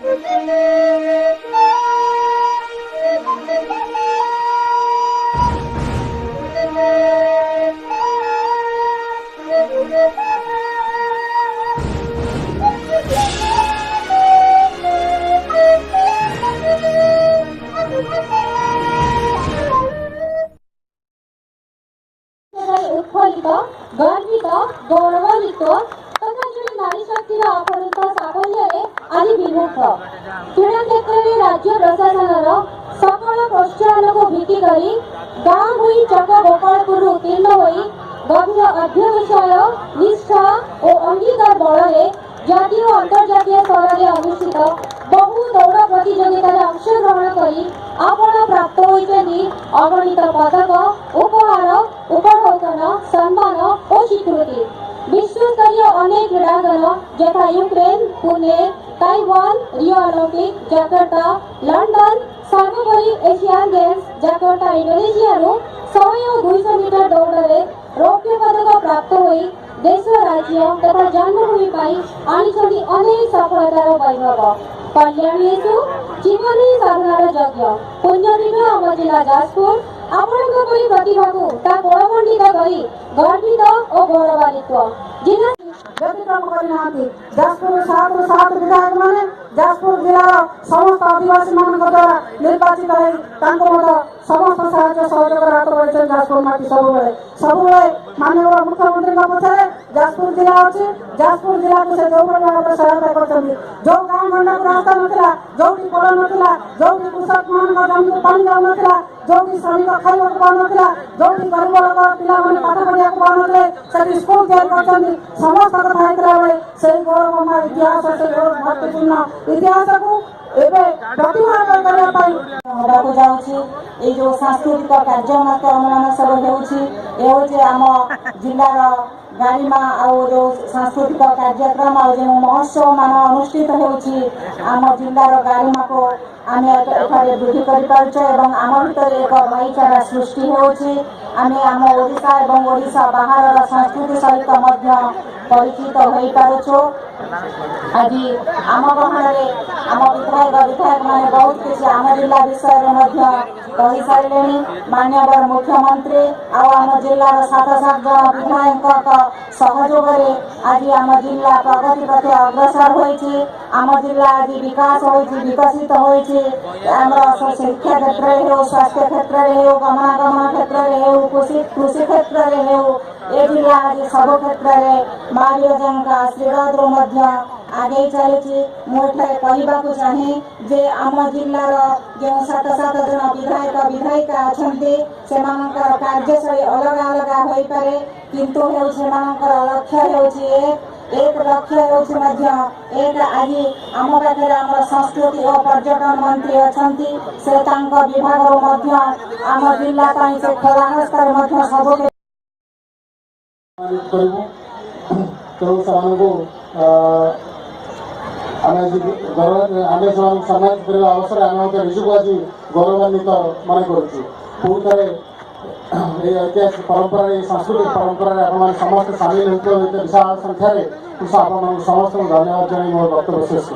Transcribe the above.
उत्फुल्लित गर्वित गौरवान्वित तथा नारी शक्तिर अपहृत साफल्य आदि विमुख क्रीड़ा क्षेत्र में राज्य प्रशासन सकल प्रोत्साहन को भित्ति करी गाँव हुई चक गोपालपुर उत्तीर्ण होई गभीर अध्यवसाय निष्ठा और अंगीकार बल जातीय और अंतर्जातीय स्तर में अनुष्ठित बहु दौड़ प्रतियोगिता अंशग्रहण करी आपण प्राप्त होती अगणित पदक उपहार उपढौकन सम्मान और स्वीकृति विश्वस्तरीय अनेक क्रीड़ांगन यथा Ukraine Pune Taiwan Rio Olympic Jakarta London सर्वोपरि एशियान गेम्स जाकार्ता इंडोनेशिया 100 और 200 मीटर दौड़ में रौप्य पदक प्राप्त हुई देश राज्य तथा जन्मभूमि आनी अनेक सफलतार वैभव कल्याणेषु जीवनी साधनार यज्ञ पुण्यदिव्य आम जिला जाजपुर आपणक परि प्रतिभा को गोलमंडित करी गर्वित और गौरवान्वित जिला व्यतिक्रम करना जाजपुर 7 विधायक माने जाजपुर जिलार समस्त आदिवासी मान द्वारा निर्वाचित समस्त साहाय्य सहयोग हाथ बढ़े जाजपुर माटी सब माननीय मुख्यमंत्री पक्षे जाजपुर जिला अच्छी जाजपुर जिला को से जो भाव में सहायता कर जो गाँव गंडा को रास्ता नाला जो पोल नाला जो कृषक मान जमी को पानी जाऊ नाला जो श्रमिक खाइबा पाऊना जो गरीब लोक पिला पाठ पढ़ा पाऊन स्कूल तैयारी समस्त कथा होता से गौरवमय इतिहास से महत्वपूर्ण इतिहास को जो सांस्कृतिक कार्यक्रम सब होम जिलार गारिमा जो सांस्कृतिक कार्यक्रम जो महोत्सव मान अनुष्ठित होम जिलार गारिमा को आम वृद्धि करम भर एक भाईचारा सृष्टि होम ओडिशा एवं ओडिशा बाहर संस्कृति सहित परिचित हो पारुछु। आज आम गहन आम विधायक मैंने बहुत किसी आम जिला विषय कही सारे माननीय मुख्यमंत्री आम जिलार 7 जन विधायक सहयोग आज आम जिला प्रगति पथ अग्रसर होम जिला आज विकास विकसित होम शिक्षा क्षेत्र में स्वास्थ्य क्षेत्र में गमनागमन क्षेत्र में कृषि क्षेत्र में ए जिला आज सब क्षेत्र में माँ विरजांका आशीर्वाद आगे चली मुझे कहवाक चाहे जे आम जिलार जो 7 जन विधायक विधायिका अच्छा से कार्यशैली अलग अलग हो पारे किंतु लक्ष्य एक लक्ष्य एक आज आम पाखे आम संस्कृति और पर्यटन मंत्री अच्छा से विभाग आम जिला से खोला हस्तार सब सम्मानित करने अवसर आम निजक आज गौरवान्वित मन कर ऐतिहासिक परंपरा सांस्कृतिक परंपरा आप समस्त सामिल होते विशाल संख्यार समस्त धन्यवाद जन मोर वक्तव्य शेष।